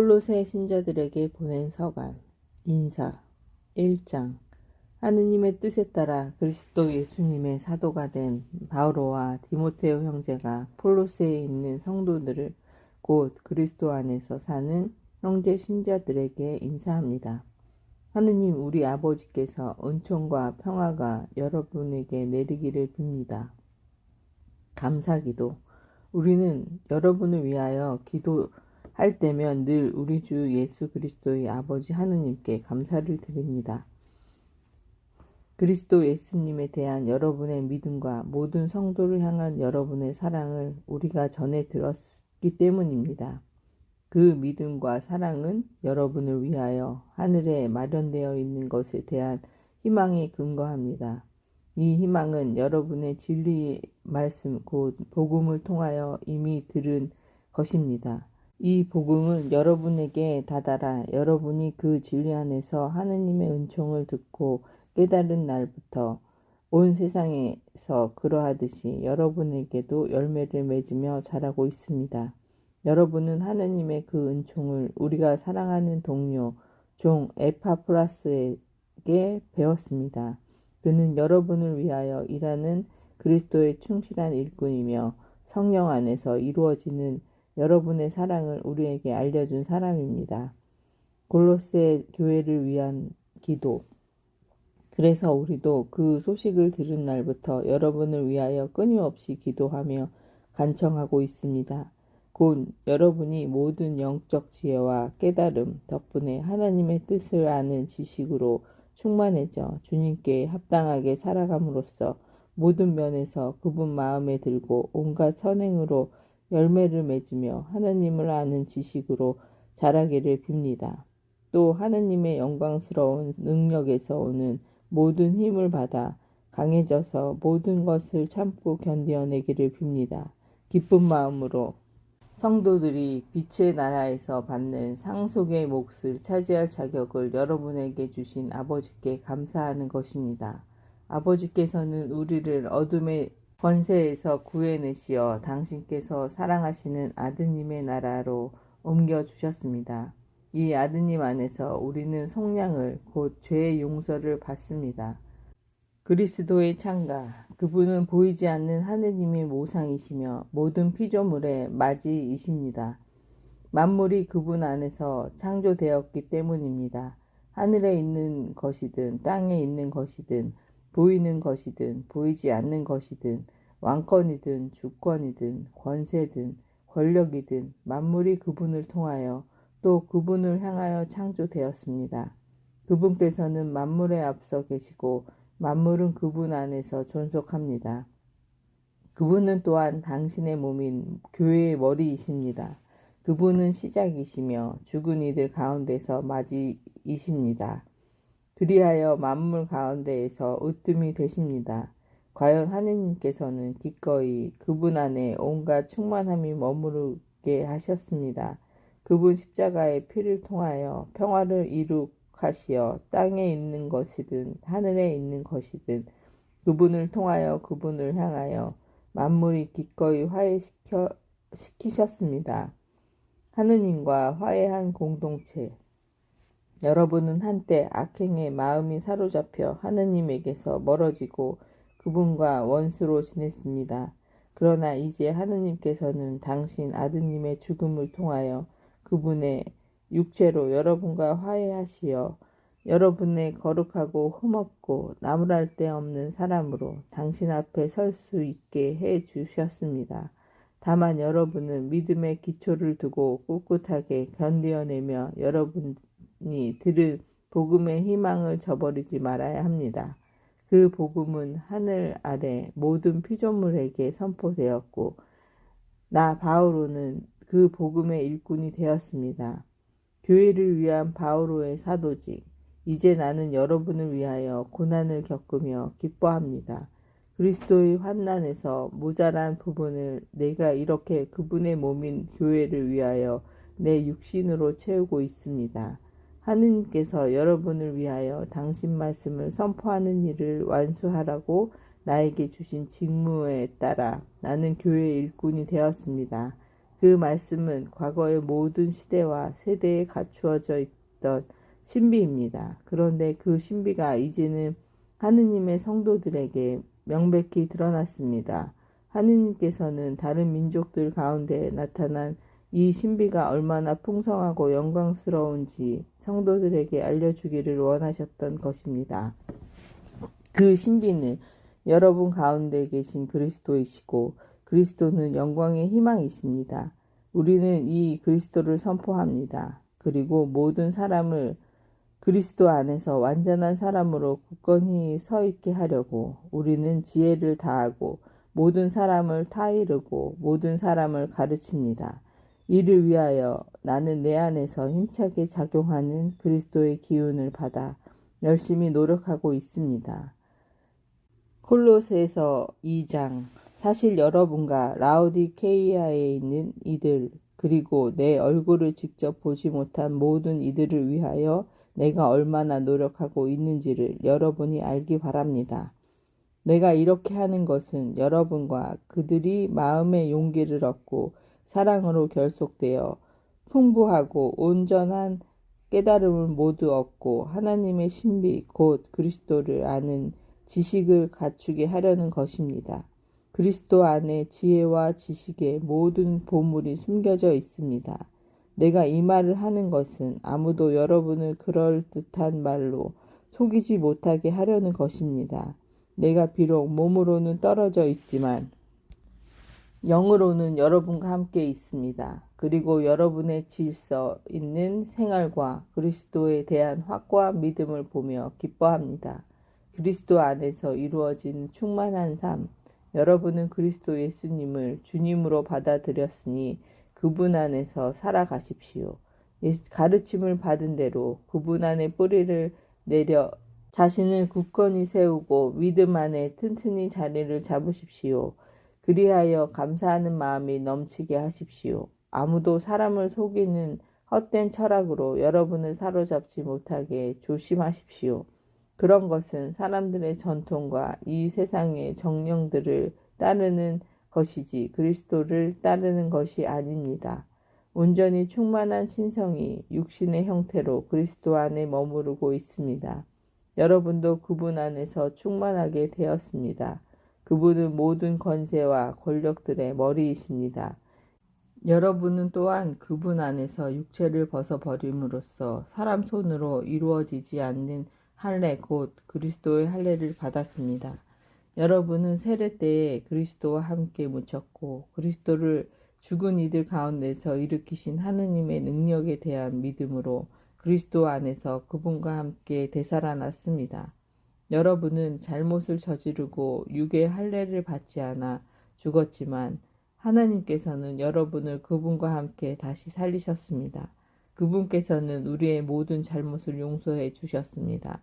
콜로새 신자들에게 보낸 서간 인사 1장. 하느님의 뜻에 따라 그리스도 예수님의 사도가 된 바오로와 디모데오 형제가 콜로새에 있는 성도들을 곧 그리스도 안에서 사는 형제 신자들에게 인사합니다. 하느님 우리 아버지께서 은총과 평화가 여러분에게 내리기를 빕니다. 감사기도. 우리는 여러분을 위하여 기도할 때면 늘 우리 주 예수 그리스도의 아버지 하느님께 감사를 드립니다. 그리스도 예수님에 대한 여러분의 믿음과 모든 성도를 향한 여러분의 사랑을 우리가 전해 들었기 때문입니다. 그 믿음과 사랑은 여러분을 위하여 하늘에 마련되어 있는 것에 대한 희망에 근거합니다. 이 희망은 여러분의 진리의 말씀 곧 복음을 통하여 이미 들은 것입니다. 이 복음은 여러분에게 다다라 여러분이 그 진리 안에서 하느님의 은총을 듣고 깨달은 날부터 온 세상에서 그러하듯이 여러분에게도 열매를 맺으며 자라고 있습니다. 여러분은 하느님의 그 은총을 우리가 사랑하는 동료 종 에파프라스에게 배웠습니다. 그는 여러분을 위하여 일하는 그리스도의 충실한 일꾼이며 성령 안에서 이루어지는 여러분의 사랑을 우리에게 알려준 사람입니다. 골로새 교회를 위한 기도. 그래서 우리도 그 소식을 들은 날부터 여러분을 위하여 끊임없이 기도하며 간청하고 있습니다. 곧 여러분이 모든 영적 지혜와 깨달음 덕분에 하나님의 뜻을 아는 지식으로 충만해져 주님께 합당하게 살아감으로써 모든 면에서 그분 마음에 들고 온갖 선행으로 열매를 맺으며 하나님을 아는 지식으로 자라기를 빕니다. 또 하나님의 영광스러운 능력에서 오는 모든 힘을 받아 강해져서 모든 것을 참고 견디어내기를 빕니다. 기쁜 마음으로 성도들이 빛의 나라에서 받는 상속의 몫을 차지할 자격을 여러분에게 주신 아버지께 감사하는 것입니다. 아버지께서는 우리를 어둠의 권세에서 구해내시어 당신께서 사랑하시는 아드님의 나라로 옮겨주셨습니다. 이 아드님 안에서 우리는 속량을 곧 죄의 용서를 받습니다. 그리스도의 창가, 그분은 보이지 않는 하느님의 모상이시며 모든 피조물의 맞이이십니다. 만물이 그분 안에서 창조되었기 때문입니다. 하늘에 있는 것이든 땅에 있는 것이든 보이는 것이든 보이지 않는 것이든 왕권이든 주권이든 권세든 권력이든 만물이 그분을 통하여 또 그분을 향하여 창조되었습니다. 그분께서는 만물에 앞서 계시고 만물은 그분 안에서 존속합니다. 그분은 또한 당신의 몸인 교회의 머리이십니다. 그분은 시작이시며 죽은 이들 가운데서 맞이이십니다. 그리하여 만물 가운데에서 으뜸이 되십니다. 과연 하느님께서는 기꺼이 그분 안에 온갖 충만함이 머무르게 하셨습니다. 그분 십자가의 피를 통하여 평화를 이룩하시어 땅에 있는 것이든 하늘에 있는 것이든 그분을 통하여 그분을 향하여 만물이 기꺼이 화해시키셨습니다. 하느님과 화해한 공동체. 여러분은 한때 악행에 마음이 사로잡혀 하느님에게서 멀어지고 그분과 원수로 지냈습니다. 그러나 이제 하느님께서는 당신 아드님의 죽음을 통하여 그분의 육체로 여러분과 화해하시어 여러분의 거룩하고 흠없고 나무랄 데 없는 사람으로 당신 앞에 설 수 있게 해 주셨습니다. 다만 여러분은 믿음의 기초를 두고 꿋꿋하게 견디어내며 여러분이 들은 복음의 희망을 저버리지 말아야 합니다. 그 복음은 하늘 아래 모든 피조물에게 선포되었고 나 바오로는 그 복음의 일꾼이 되었습니다. 교회를 위한 바오로의 사도직. 이제 나는 여러분을 위하여 고난을 겪으며 기뻐합니다. 그리스도의 환난에서 모자란 부분을 내가 이렇게 그분의 몸인 교회를 위하여 내 육신으로 채우고 있습니다. 하느님께서 여러분을 위하여 당신 말씀을 선포하는 일을 완수하라고 나에게 주신 직무에 따라 나는 교회의 일꾼이 되었습니다. 그 말씀은 과거의 모든 시대와 세대에 갖추어져 있던 신비입니다. 그런데 그 신비가 이제는 하느님의 성도들에게 명백히 드러났습니다. 하느님께서는 다른 민족들 가운데 나타난 이 신비가 얼마나 풍성하고 영광스러운지 성도들에게 알려주기를 원하셨던 것입니다. 그 신비는 여러분 가운데 계신 그리스도이시고 그리스도는 영광의 희망이십니다. 우리는 이 그리스도를 선포합니다. 그리고 모든 사람을 그리스도 안에서 완전한 사람으로 굳건히 서 있게 하려고 우리는 지혜를 다하고 모든 사람을 타이르고 모든 사람을 가르칩니다. 이를 위하여 나는 내 안에서 힘차게 작용하는 그리스도의 기운을 받아 열심히 노력하고 있습니다. 콜로새서 2장. 사실 여러분과 라오디케이아에 있는 이들 그리고 내 얼굴을 직접 보지 못한 모든 이들을 위하여 내가 얼마나 노력하고 있는지를 여러분이 알기 바랍니다. 내가 이렇게 하는 것은 여러분과 그들이 마음의 용기를 얻고 사랑으로 결속되어 풍부하고 온전한 깨달음을 모두 얻고 하나님의 신비 곧 그리스도를 아는 지식을 갖추게 하려는 것입니다. 그리스도 안에 지혜와 지식의 모든 보물이 숨겨져 있습니다. 내가 이 말을 하는 것은 아무도 여러분을 그럴듯한 말로 속이지 못하게 하려는 것입니다. 내가 비록 몸으로는 떨어져 있지만 영으로는 여러분과 함께 있습니다. 그리고 여러분의 질서 있는 생활과 그리스도에 대한 확고한 믿음을 보며 기뻐합니다. 그리스도 안에서 이루어진 충만한 삶, 여러분은 그리스도 예수님을 주님으로 받아들였으니 그분 안에서 살아가십시오. 가르침을 받은 대로 그분 안에 뿌리를 내려 자신을 굳건히 세우고 믿음 안에 튼튼히 자리를 잡으십시오. 그리하여 감사하는 마음이 넘치게 하십시오. 아무도 사람을 속이는 헛된 철학으로 여러분을 사로잡지 못하게 조심하십시오. 그런 것은 사람들의 전통과 이 세상의 정령들을 따르는 것이지 그리스도를 따르는 것이 아닙니다. 온전히 충만한 신성이 육신의 형태로 그리스도 안에 머무르고 있습니다. 여러분도 그분 안에서 충만하게 되었습니다. 그분은 모든 권세와 권력들의 머리이십니다. 여러분은 또한 그분 안에서 육체를 벗어버림으로써 사람 손으로 이루어지지 않는 할례 곧 그리스도의 할례를 받았습니다. 여러분은 세례 때에 그리스도와 함께 묻혔고 그리스도를 죽은 이들 가운데서 일으키신 하느님의 능력에 대한 믿음으로 그리스도 안에서 그분과 함께 되살아났습니다. 여러분은 잘못을 저지르고 육의 할례를 받지 않아 죽었지만 하나님께서는 여러분을 그분과 함께 다시 살리셨습니다. 그분께서는 우리의 모든 잘못을 용서해 주셨습니다.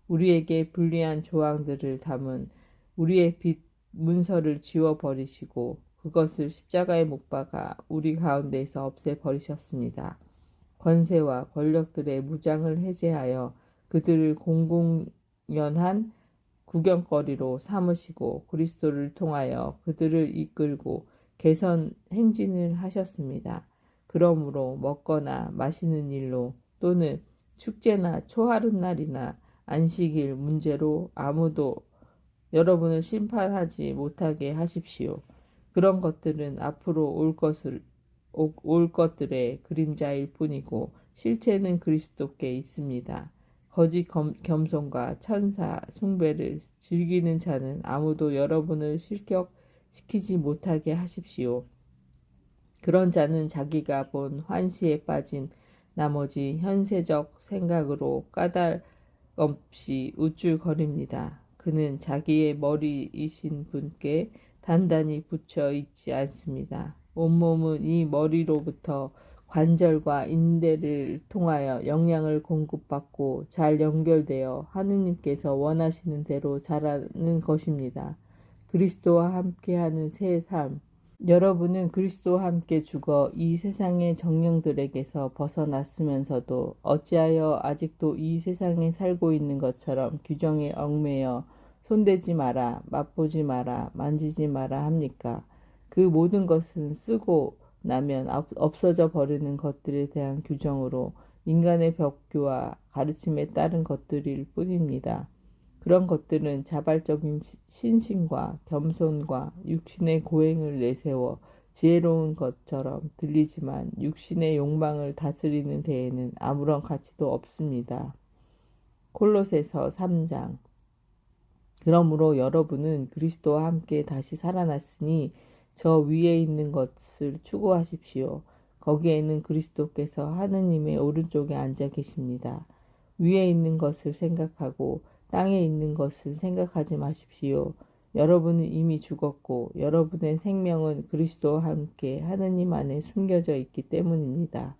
우리에게 불리한 조항들을 담은 우리의 빚 문서를 지워버리시고 그것을 십자가에 못 박아 우리 가운데에서 없애버리셨습니다. 권세와 권력들의 무장을 해제하여 그들을 공공연한 구경거리로 삼으시고 그리스도를 통하여 그들을 이끌고 개선 행진을 하셨습니다. 그러므로 먹거나 마시는 일로 또는 축제나 초하룻날이나 안식일 문제로 아무도 여러분을 심판하지 못하게 하십시오. 그런 것들은 앞으로 올 것들의 그림자일 뿐이고 실체는 그리스도께 있습니다. 거짓 겸손과 천사 숭배를 즐기는 자는 아무도 여러분을 실격시키지 못하게 하십시오. 그런 자는 자기가 본 환시에 빠진 나머지 현세적 생각으로 까닭없이 우쭐거립니다. 그는 자기의 머리이신 분께 단단히 붙여 있지 않습니다. 온몸은 이 머리로부터 관절과 인대를 통하여 영양을 공급받고 잘 연결되어 하느님께서 원하시는 대로 자라는 것입니다. 그리스도와 함께하는 새 삶. 여러분은 그리스도와 함께 죽어 이 세상의 정령들에게서 벗어났으면서도 어찌하여 아직도 이 세상에 살고 있는 것처럼 규정에 얽매여 손대지 마라, 맛보지 마라, 만지지 마라 합니까? 그 모든 것은 쓰고 나면 없어져 버리는 것들에 대한 규정으로 인간의 벽교와 가르침에 따른 것들일 뿐입니다. 그런 것들은 자발적인 신심과 겸손과 육신의 고행을 내세워 지혜로운 것처럼 들리지만 육신의 욕망을 다스리는 데에는 아무런 가치도 없습니다. 콜로새서 3장. 그러므로 여러분은 그리스도와 함께 다시 살아났으니 저 위에 있는 것을 추구하십시오. 거기에는 그리스도께서 하느님의 오른쪽에 앉아 계십니다. 위에 있는 것을 생각하고 땅에 있는 것을 생각하지 마십시오. 여러분은 이미 죽었고 여러분의 생명은 그리스도와 함께 하느님 안에 숨겨져 있기 때문입니다.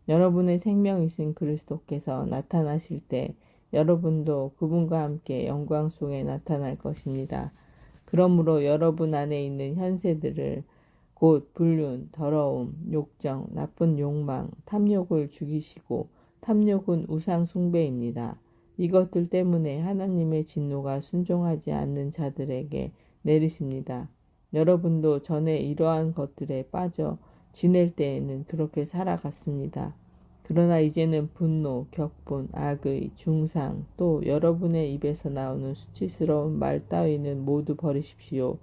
여러분의 생명이신 그리스도께서 나타나실 때 여러분도 그분과 함께 영광 속에 나타날 것입니다. 그러므로 여러분 안에 있는 현세들을 곧 불륜, 더러움, 욕정, 나쁜 욕망, 탐욕을 죽이시고 탐욕은 우상 숭배입니다. 이것들 때문에 하나님의 진노가 순종하지 않는 자들에게 내리십니다. 여러분도 전에 이러한 것들에 빠져 지낼 때에는 그렇게 살아갔습니다. 그러나 이제는 분노, 격분, 악의, 중상, 또 여러분의 입에서 나오는 수치스러운 말 따위는 모두 버리십시오.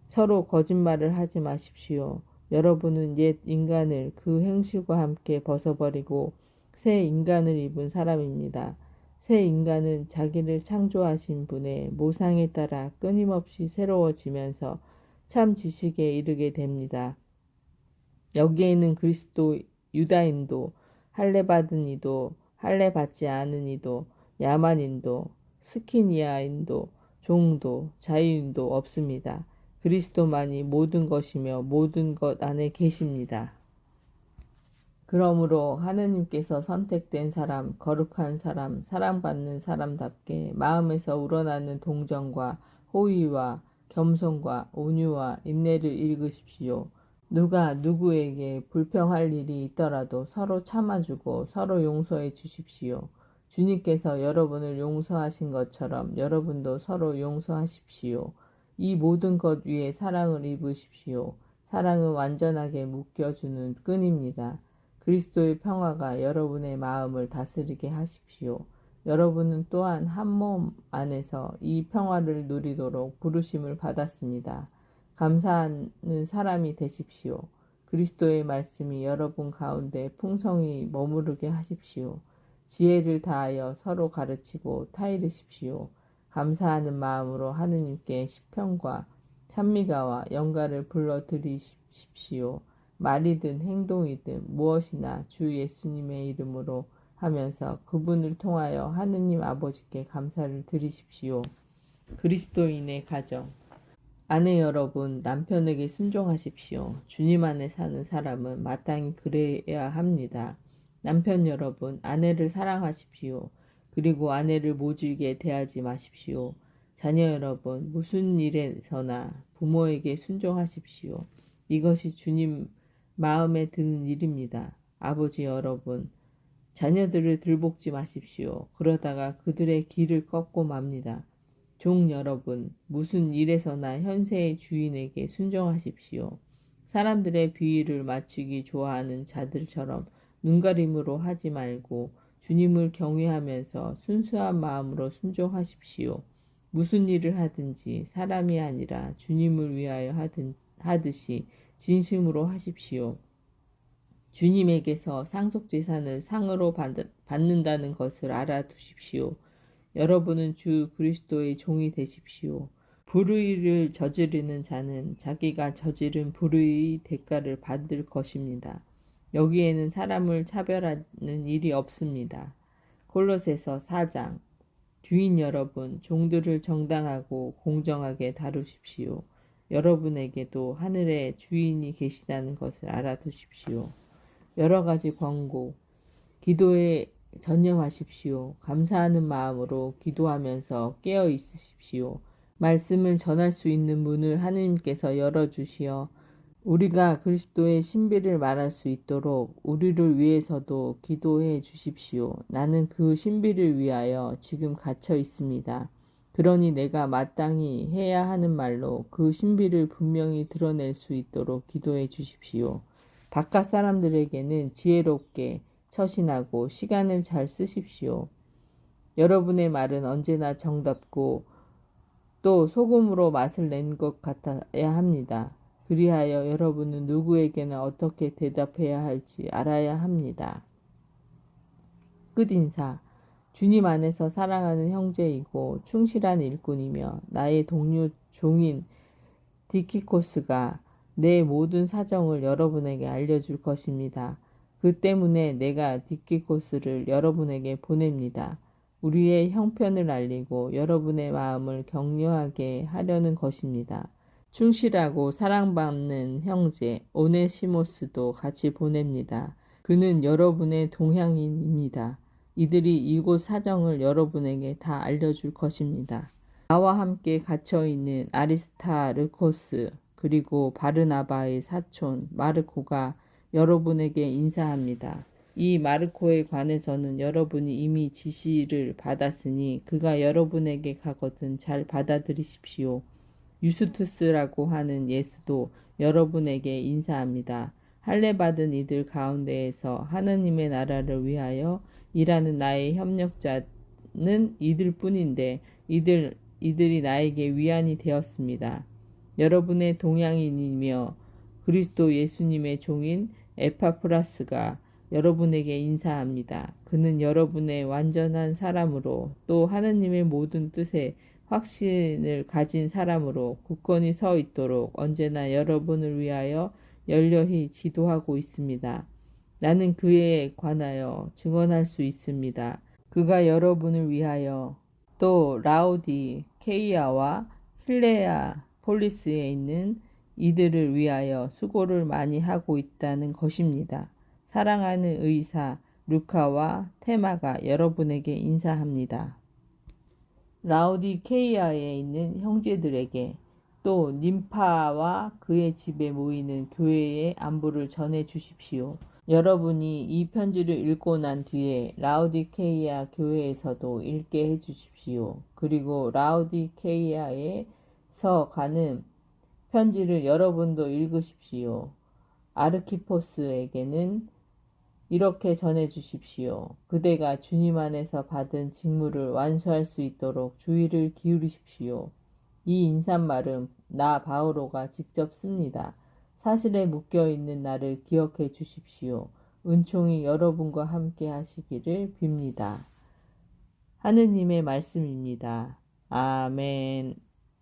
서로 거짓말을 하지 마십시오. 여러분은 옛 인간을 그 행실과 함께 벗어버리고 새 인간을 입은 사람입니다. 새 인간은 자기를 창조하신 분의 모상에 따라 끊임없이 새로워지면서 참 지식에 이르게 됩니다. 여기에는 그리스도, 유다인도, 할례받은 이도, 할례받지 않은 이도, 야만인도, 스키니아인도, 종도, 자유인도 없습니다. 그리스도만이 모든 것이며 모든 것 안에 계십니다. 그러므로 하느님께서 선택된 사람, 거룩한 사람, 사랑받는 사람답게 마음에서 우러나는 동정과 호의와 겸손과 온유와 인내를 읽으십시오. 누가 누구에게 불평할 일이 있더라도 서로 참아주고 서로 용서해 주십시오. 주님께서 여러분을 용서하신 것처럼 여러분도 서로 용서하십시오. 이 모든 것 위에 사랑을 입으십시오. 사랑은 완전하게 묶여주는 끈입니다. 그리스도의 평화가 여러분의 마음을 다스리게 하십시오. 여러분은 또한 한 몸 안에서 이 평화를 누리도록 부르심을 받았습니다. 감사하는 사람이 되십시오. 그리스도의 말씀이 여러분 가운데 풍성히 머무르게 하십시오. 지혜를 다하여 서로 가르치고 타이르십시오. 감사하는 마음으로 하느님께 시편과 찬미가와 영가를 불러드리십시오. 말이든 행동이든 무엇이나 주 예수님의 이름으로 하면서 그분을 통하여 하느님 아버지께 감사를 드리십시오. 그리스도인의 가정. 아내 여러분, 남편에게 순종하십시오. 주님 안에 사는 사람은 마땅히 그래야 합니다. 남편 여러분, 아내를 사랑하십시오. 그리고 아내를 모질게 대하지 마십시오. 자녀 여러분, 무슨 일에서나 부모에게 순종하십시오. 이것이 주님 마음에 드는 일입니다. 아버지 여러분, 자녀들을 들볶지 마십시오. 그러다가 그들의 길을 꺾고 맙니다. 종 여러분, 무슨 일에서나 현세의 주인에게 순종하십시오. 사람들의 비위를 맞추기 좋아하는 자들처럼 눈가림으로 하지 말고 주님을 경외하면서 순수한 마음으로 순종하십시오. 무슨 일을 하든지 사람이 아니라 주님을 위하여 하듯이 진심으로 하십시오. 주님에게서 상속재산을 상으로 받는다는 것을 알아두십시오. 여러분은 주 그리스도의 종이 되십시오. 불의를 저지르는 자는 자기가 저지른 불의의 대가를 받을 것입니다. 여기에는 사람을 차별하는 일이 없습니다. 콜로새서 4장. 주인 여러분, 종들을 정당하고 공정하게 다루십시오. 여러분에게도 하늘에 주인이 계시다는 것을 알아두십시오. 여러 가지 권고, 기도에 전념하십시오. 감사하는 마음으로 기도하면서 깨어 있으십시오. 말씀을 전할 수 있는 문을 하느님께서 열어주시어 우리가 그리스도의 신비를 말할 수 있도록 우리를 위해서도 기도해 주십시오. 나는 그 신비를 위하여 지금 갇혀 있습니다. 그러니 내가 마땅히 해야 하는 말로 그 신비를 분명히 드러낼 수 있도록 기도해 주십시오. 바깥 사람들에게는 지혜롭게 처신하고 시간을 잘 쓰십시오. 여러분의 말은 언제나 정답고 또 소금으로 맛을 낸 것 같아야 합니다. 그리하여 여러분은 누구에게나 어떻게 대답해야 할지 알아야 합니다. 끝인사. 주님 안에서 사랑하는 형제이고 충실한 일꾼이며 나의 동료 종인 디키코스가 내 모든 사정을 여러분에게 알려줄 것입니다. 그 때문에 내가 디키코스를 여러분에게 보냅니다. 우리의 형편을 알리고 여러분의 마음을 격려하게 하려는 것입니다. 충실하고 사랑받는 형제 오네시모스도 같이 보냅니다. 그는 여러분의 동향인입니다. 이들이 이곳 사정을 여러분에게 다 알려줄 것입니다. 나와 함께 갇혀있는 아리스타르코스 그리고 바르나바의 사촌 마르코가 여러분에게 인사합니다. 이 마르코에 관해서는 여러분이 이미 지시를 받았으니 그가 여러분에게 가거든 잘 받아들이십시오. 유스투스라고 하는 예수도 여러분에게 인사합니다. 할례받은 이들 가운데에서 하느님의 나라를 위하여 일하는 나의 협력자는 이들뿐인데 이들이 나에게 위안이 되었습니다. 여러분의 동양인이며 그리스도 예수님의 종인 에파프라스가 여러분에게 인사합니다. 그는 여러분의 완전한 사람으로 또 하느님의 모든 뜻에 확신을 가진 사람으로 굳건히 서 있도록 언제나 여러분을 위하여 열렬히 기도하고 있습니다. 나는 그에 관하여 증언할 수 있습니다. 그가 여러분을 위하여 또 라우디케이아와 힐레아 폴리스에 있는 이들을 위하여 수고를 많이 하고 있다는 것입니다. 사랑하는 의사 루카와 테마가 여러분에게 인사합니다. 라우디케이아에 있는 형제들에게 또 님파와 그의 집에 모이는 교회의 안부를 전해 주십시오. 여러분이 이 편지를 읽고 난 뒤에 라우디케이아 교회에서도 읽게 해주십시오. 그리고 라우디케이아에서 가는 편지를 여러분도 읽으십시오. 아르키포스에게는 이렇게 전해 주십시오. 그대가 주님 안에서 받은 직무를 완수할 수 있도록 주의를 기울이십시오. 이 인사말은 나 바오로가 직접 씁니다. 사실에 묶여있는 나를 기억해 주십시오. 은총이 여러분과 함께 하시기를 빕니다. 하느님의 말씀입니다. 아멘.